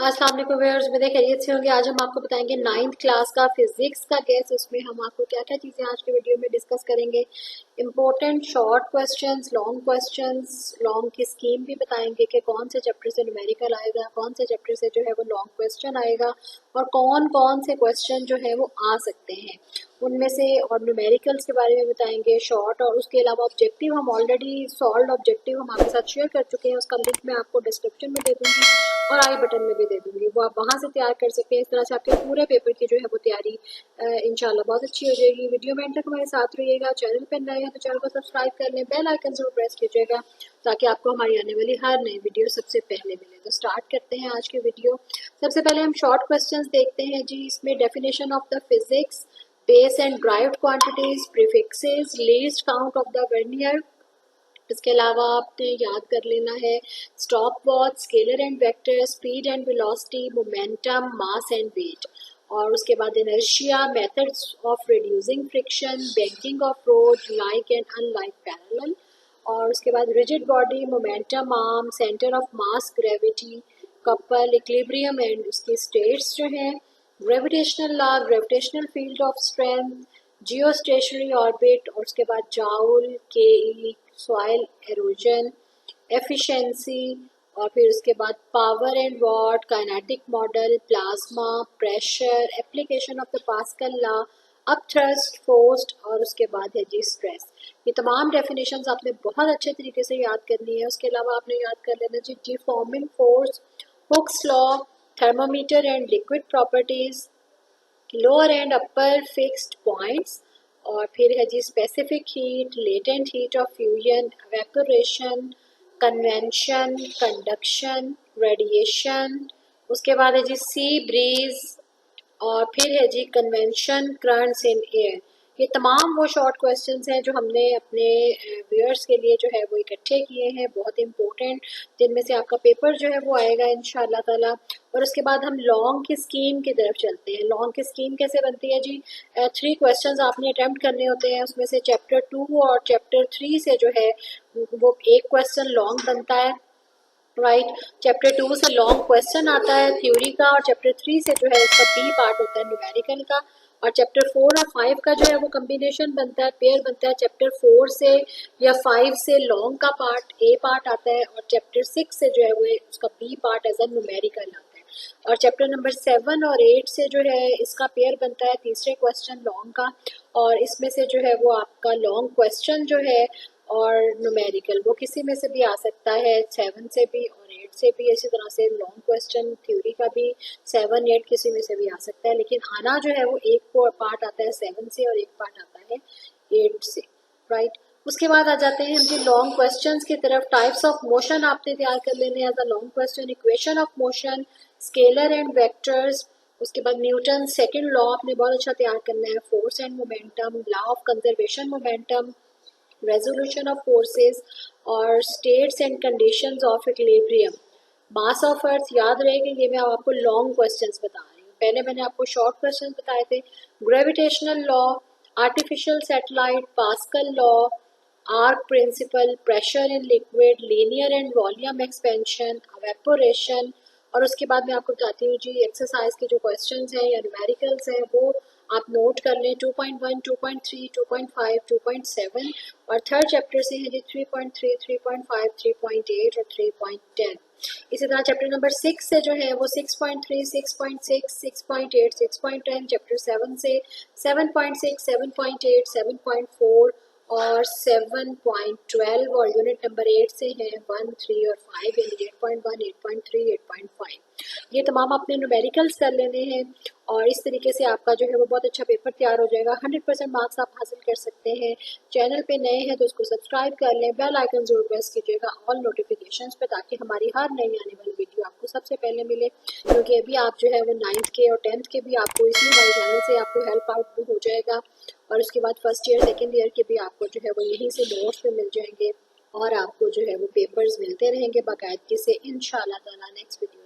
अस्सलाम वालेकुम व्यूअर्स, मेरे खैरियत से होंगे। आज हम आपको बताएंगे 9th क्लास का फिजिक्स का केस। उसमें हम आपको क्या क्या चीज़ें आज के वीडियो में डिस्कस करेंगे। इंपॉर्टेंट शॉर्ट क्वेश्चंस, लॉन्ग की स्कीम भी बताएंगे कि कौन से चैप्टर से न्यूमेरिकल आएगा, कौन से चैप्टर से जो है वो लॉन्ग क्वेश्चन आएगा और कौन कौन से क्वेश्चन जो है वो आ सकते हैं उनमें से, और न्यूमेरिकल्स के बारे में बताएंगे शॉर्ट। और उसके अलावा ऑब्जेक्टिव, हम ऑलरेडी सॉल्व ऑब्जेक्टिव हम आपके साथ शेयर कर चुके हैं, उसका लिंक मैं आपको डिस्क्रिप्शन में दे दूंगी और आई बटन में भी दे दूंगी, वो आप वहां से तैयार कर सकते हैं। इस तरह से आपके पूरे पेपर की जो है वो तैयारी इंशाल्लाह बहुत अच्छी हो जाएगी। वीडियो में एंड तक हमारे साथ रहिएगा। चैनल पर नए हैं तो चैनल को सब्सक्राइब कर लें, बेल आइकन जरूर प्रेस कीजिएगा ताकि आपको हमारी आने वाली हर नई वीडियो सबसे पहले मिले। तो स्टार्ट करते हैं आज की वीडियो। सबसे पहले हम शॉर्ट क्वेश्चन देखते हैं जी। इसमें definition of the physics, base and derived quantities, prefixes, least count of the vernier. इसके अलावा आपने याद कर लेना है stop watch, scalar and vector, speed and velocity, momentum, mass and weight. और उसके बाद inertia, methods of reducing friction, banking of road, like and unlike parallel. और उसके बाद rigid body, momentum arm, centre of mass gravity, couple, equilibrium and उसकी states जो हैं, gravitational law, gravitational field of strength, Jio stationery orbit. और उसके बाद joule, के, सॉइल एरोजन, एफिशिएंसी। और फिर उसके बाद power and what, kinetic model, plasma, pressure, application of the pascal law, upthrust, force. और उसके बाद है जी स्ट्रेस। ये तमाम डेफिनेशंस आपने बहुत अच्छे तरीके से याद करनी है। उसके अलावा आपने याद कर लेना जी deforming force, Hooke's law, thermometer and liquid properties, lower and upper fixed points. और फिर है जी specific heat, latent heat of fusion, evaporation, convention, conduction, radiation. उसके बाद है जी सी ब्रीज। और फिर है जी कन्वेंशन, करंट्स इन एयर। ये तमाम वो शॉर्ट क्वेश्चंस हैं जो हमने अपने व्यूअर्स के लिए जो है वो इकट्ठे किए हैं, बहुत इंपॉर्टेंट, जिनमें से आपका पेपर जो है वो आएगा इंशाल्लाह ताला। और उसके बाद हम लॉन्ग की स्कीम की तरफ चलते हैं। लॉन्ग की स्कीम कैसे बनती है जी? 3 क्वेश्चंस आपने अटेम्प्ट करने होते हैं। उसमें से चैप्टर 2 और चैप्टर 3 से जो है वो एक क्वेश्चन लॉन्ग बनता है, राइट। चैप्टर 2 से लॉन्ग क्वेश्चन आता है थ्योरी का, और चैप्टर 3 से जो है उसका बी पार्ट होता है न्यूमेरिकल का। और चैप्टर 4 और 5 का जो है वो कम्बिनेशन बनता है, पेयर बनता है। चैप्टर 4 से या 5 से लॉन्ग का पार्ट ए पार्ट आता है, और चैप्टर 6 से जो है वो उसका B part as a numerical आता है। और चैप्टर नंबर 7 और 8 से जो है इसका पेयर बनता है तीसरे क्वेश्चन लॉन्ग का, और इसमें से जो है वो आपका लॉन्ग क्वेश्चन जो है और न्यूमेरिकल वो किसी में से भी आ सकता है, 7 से भी और 8 से भी। इसी तरह से लॉन्ग क्वेश्चन थ्योरी का भी 7, 8 किसी में से भी आ सकता है, लेकिन आना जो है वो एक पार्ट आता है 7 से और एक पार्ट आता है 8 से, राइट। उसके बाद आ जाते हैं हम जी लॉन्ग क्वेश्चंस की तरफ। टाइप्स ऑफ मोशन आपने तैयार कर लेने हैं as a long question. Equation of motion, scalar and vectors. उसके बाद न्यूटन सेकंड लॉ आपने बहुत अच्छा तैयार करना है, force and momentum, law of conservation momentum, resolution of forces और states and conditions of equilibrium, mass of earth. याद रहे कि ये मैं आपको लॉन्ग क्वेश्चंस बता रही हूँ, पहले मैंने आपको शॉर्ट क्वेश्चंस बताए थे। Gravitational law, artificial satellite, Pascal law, arch principle, pressure in liquid, linear and volume expansion, evaporation. और उसके बाद मैं आपको बताती हूँ जी एक्सरसाइज के जो क्वेश्चंस हैं या न्यूमेरिकल्स हैं वो आप नोट कर लें। 2.1, 2.3, 2.5, 2.7। और थर्ड चैप्टर से है जी 3.3, 3.5, 3.8 और 3.10। इसी तरह चैप्टर नंबर 6 से जो है वो 6.3, 6.6, 6.8, 6.10। चैप्टर 7 से 7.6, 7.8, 7.4 और 7.12। और यूनिट नंबर 8 से है 1, 3 और 5, यानी 8.1, 8.3, 8.5। ये तमाम आपने न्यूमेरिकल्स कर लेने हैं, और इस तरीके से आपका जो है वो बहुत अच्छा पेपर तैयार हो जाएगा। 100% मार्क्स आप हासिल कर सकते हैं। चैनल पे नए हैं तो उसको सब्सक्राइब कर लें, बेल आइकन जरूर प्रेस कीजिएगा ऑल नोटिफिकेशंस पे, ताकि हमारी हर नई आने वाली वीडियो आपको सबसे पहले मिले। क्योंकि अभी आप जो है वो 9th के और 10th के भी आपको इसी हमारे चैनल से आपको हेल्प आउट हो जाएगा, और उसके बाद फर्स्ट ईयर सेकेंड ईयर के भी आपको जो है वो यहीं से नोट्स पे मिल जाएंगे, और आपको जो है वो पेपर्स मिलते रहेंगे बाकायदगी से इंशाल्लाह ताला। Next video